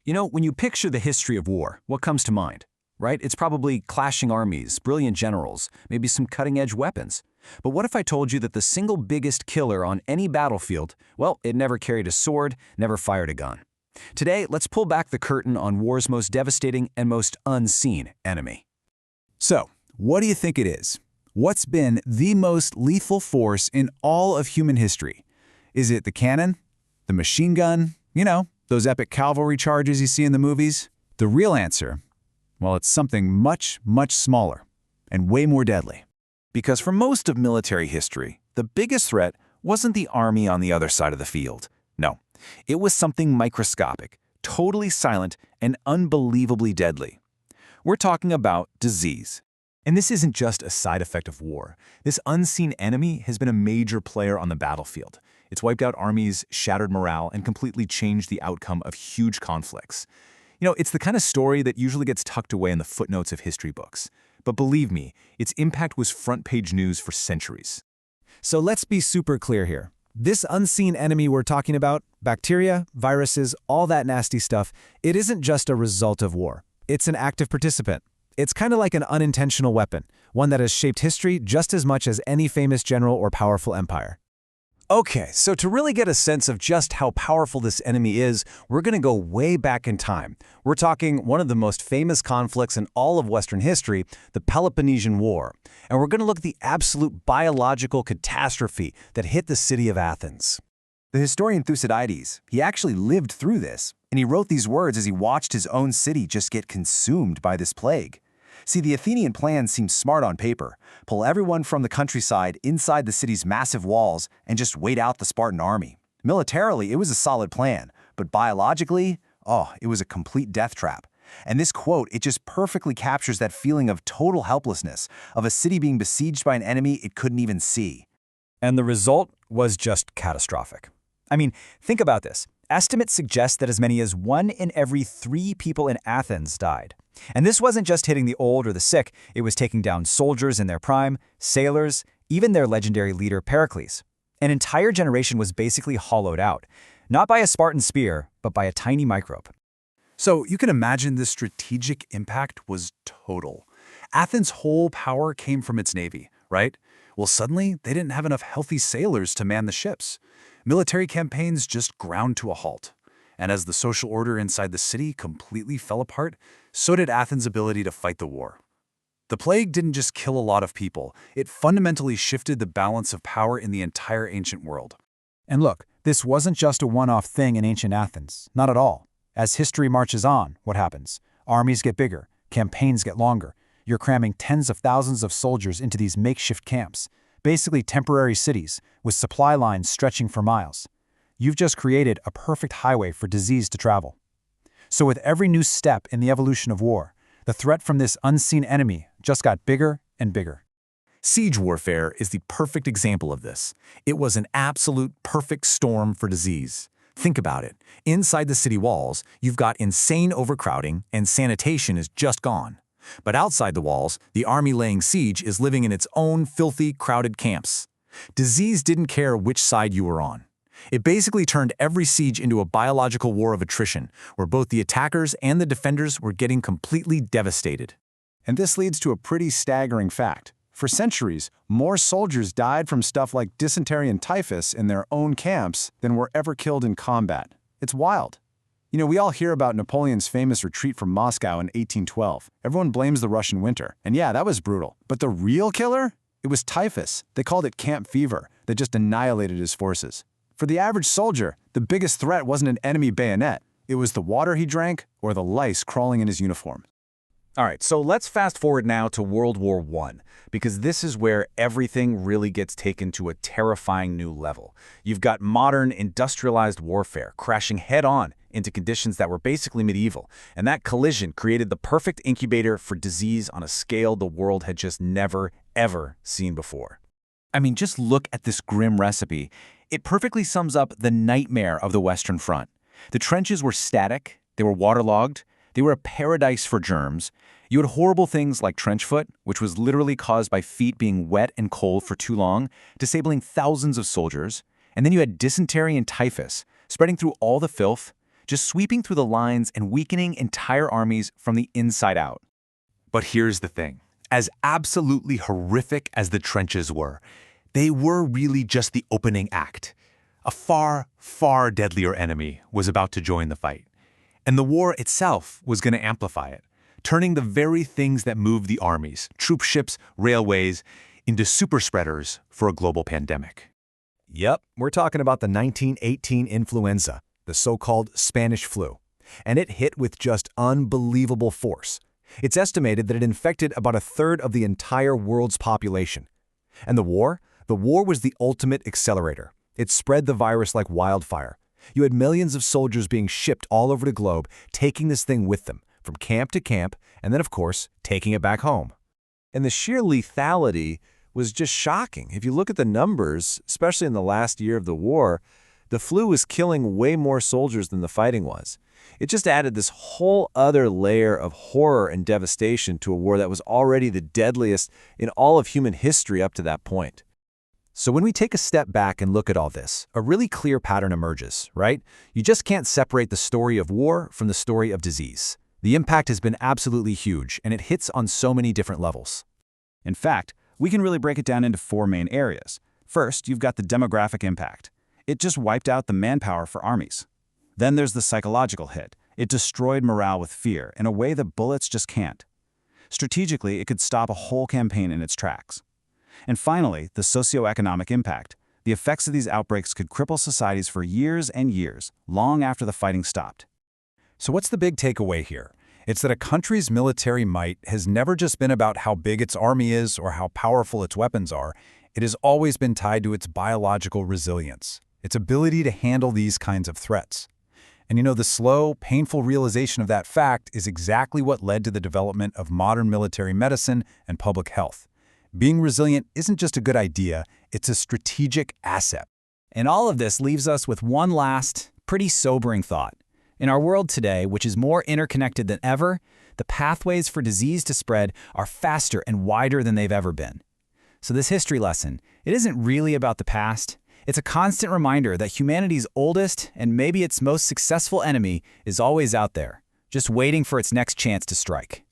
When you picture the history of war, what comes to mind? Right? It's probably clashing armies, brilliant generals, maybe some cutting-edge weapons. But what if I told you that the single biggest killer on any battlefield, well, it never carried a sword, never fired a gun? Today, let's pull back the curtain on war's most devastating and most unseen enemy. So, what do you think it is? What's been the most lethal force in all of human history? Is it the cannon? The machine gun? Those epic cavalry charges you see in the movies? The real answer? Well, it's something much, much smaller and way more deadly. Because for most of military history, the biggest threat wasn't the army on the other side of the field. No, it was something microscopic, totally silent, and unbelievably deadly. We're talking about disease. And this isn't just a side effect of war. This unseen enemy has been a major player on the battlefield. It's wiped out armies, shattered morale, and completely changed the outcome of huge conflicts. It's the kind of story that usually gets tucked away in the footnotes of history books. But believe me, its impact was front-page news for centuries. So let's be super clear here. This unseen enemy we're talking about, bacteria, viruses, all that nasty stuff, it isn't just a result of war. It's an active participant. It's kind of like an unintentional weapon, one that has shaped history just as much as any famous general or powerful empire. Okay, so to really get a sense of just how powerful this enemy is, we're going to go way back in time. We're talking one of the most famous conflicts in all of Western history, the Peloponnesian War. And we're going to look at the absolute biological catastrophe that hit the city of Athens. The historian Thucydides, he actually lived through this, and he wrote these words as he watched his own city just get consumed by this plague. See, the Athenian plan seemed smart on paper. Pull everyone from the countryside inside the city's massive walls and just wait out the Spartan army. Militarily, it was a solid plan, but biologically, it was a complete death trap. And this quote, it just perfectly captures that feeling of total helplessness, of a city being besieged by an enemy it couldn't even see. And the result was just catastrophic. I mean, think about this. Estimates suggest that as many as 1 in every 3 people in Athens died. And this wasn't just hitting the old or the sick, it was taking down soldiers in their prime, sailors, even their legendary leader Pericles. An entire generation was basically hollowed out, not by a Spartan spear, but by a tiny microbe. So you can imagine the strategic impact was total. Athens' whole power came from its navy, right? Well, suddenly they didn't have enough healthy sailors to man the ships. Military campaigns just ground to a halt. And as the social order inside the city completely fell apart, so did Athens' ability to fight the war. The plague didn't just kill a lot of people, it fundamentally shifted the balance of power in the entire ancient world. And look, this wasn't just a one-off thing in ancient Athens, not at all. As history marches on, what happens? Armies get bigger, campaigns get longer. You're cramming tens of thousands of soldiers into these makeshift camps, basically temporary cities with supply lines stretching for miles. You've just created a perfect highway for disease to travel. So with every new step in the evolution of war, the threat from this unseen enemy just got bigger and bigger. Siege warfare is the perfect example of this. It was an absolute perfect storm for disease. Think about it. Inside the city walls, you've got insane overcrowding and sanitation is just gone. But outside the walls, the army laying siege is living in its own filthy, crowded camps. Disease didn't care which side you were on. It basically turned every siege into a biological war of attrition, where both the attackers and the defenders were getting completely devastated. And this leads to a pretty staggering fact. For centuries, more soldiers died from stuff like dysentery and typhus in their own camps than were ever killed in combat. It's wild. We all hear about Napoleon's famous retreat from Moscow in 1812. Everyone blames the Russian winter. And yeah, that was brutal. But the real killer? It was typhus. They called it camp fever that just annihilated his forces. For the average soldier, the biggest threat wasn't an enemy bayonet. It was the water he drank or the lice crawling in his uniform. All right, so let's fast forward now to World War I, because this is where everything really gets taken to a terrifying new level. You've got modern industrialized warfare crashing head-on into conditions that were basically medieval, and that collision created the perfect incubator for disease on a scale the world had just never, ever seen before. I mean, just look at this grim recipe. It perfectly sums up the nightmare of the Western Front. The trenches were static, they were waterlogged, they were a paradise for germs. You had horrible things like trench foot, which was literally caused by feet being wet and cold for too long, disabling thousands of soldiers. And then you had dysentery and typhus, spreading through all the filth, just sweeping through the lines and weakening entire armies from the inside out. But here's the thing. As absolutely horrific as the trenches were, they were really just the opening act. A far, far deadlier enemy was about to join the fight. And the war itself was going to amplify it, turning the very things that moved the armies, troop ships, railways, into super spreaders for a global pandemic. Yep, we're talking about the 1918 influenza, the so-called Spanish flu. And it hit with just unbelievable force. It's estimated that it infected about a third of the entire world's population. And the war? The war was the ultimate accelerator. It spread the virus like wildfire. You had millions of soldiers being shipped all over the globe, taking this thing with them, from camp to camp, and then, of course, taking it back home. And the sheer lethality was just shocking. If you look at the numbers, especially in the last year of the war, the flu was killing way more soldiers than the fighting was. It just added this whole other layer of horror and devastation to a war that was already the deadliest in all of human history up to that point. So when we take a step back and look at all this, a really clear pattern emerges, right? You just can't separate the story of war from the story of disease. The impact has been absolutely huge, and it hits on so many different levels. In fact, we can really break it down into 4 main areas. First, you've got the demographic impact. It just wiped out the manpower for armies. Then there's the psychological hit. It destroyed morale with fear in a way that bullets just can't. Strategically, it could stop a whole campaign in its tracks. And finally, the socioeconomic impact. The effects of these outbreaks could cripple societies for years and years, long after the fighting stopped. So what's the big takeaway here? It's that a country's military might has never just been about how big its army is or how powerful its weapons are. It has always been tied to its biological resilience, its ability to handle these kinds of threats. And the slow, painful realization of that fact is exactly what led to the development of modern military medicine and public health. Being resilient isn't just a good idea, it's a strategic asset. And all of this leaves us with one last, pretty sobering thought. In our world today, which is more interconnected than ever, the pathways for disease to spread are faster and wider than they've ever been. So this history lesson, it isn't really about the past. It's a constant reminder that humanity's oldest and maybe its most successful enemy is always out there, just waiting for its next chance to strike.